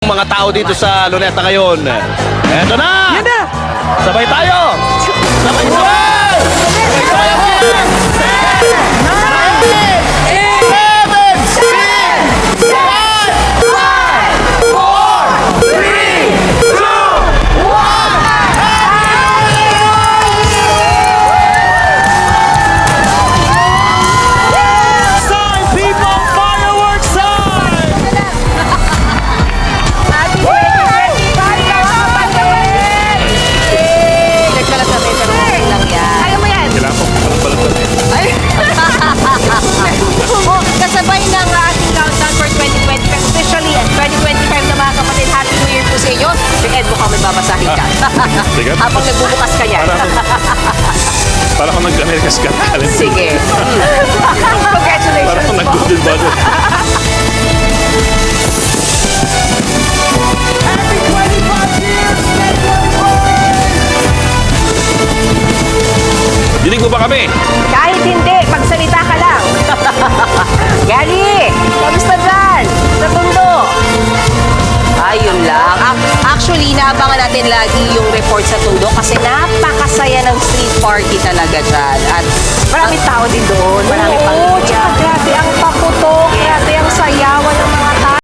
Mga tao dito sa Luneta ngayon. Eto na! Yan na! Sabay tayo! Sabay sabay! Sabay tayo! Kasabay ng ating countdown for 2025, especially 2025 na mga kapatid, Happy New Year po sa inyo. Yung Ed, mukhang may babasahin ka. Sige. Habang nagbubukas ka yan. Para akong nag-America's Got Talent. Sige. Congratulations Para akong po. nag-Golden Buzzer. Dinig mo ba kami? Kahit hindi, magsalita ka lang. Gali, kamusta dyan? Sa mundo? Ayun lang. Actually, naabangan natin lagi yung report sa Tondo kasi napakasaya ng street party talaga dyan. At maraming tao din doon. Maraming pamilya. Grabe ang paputok.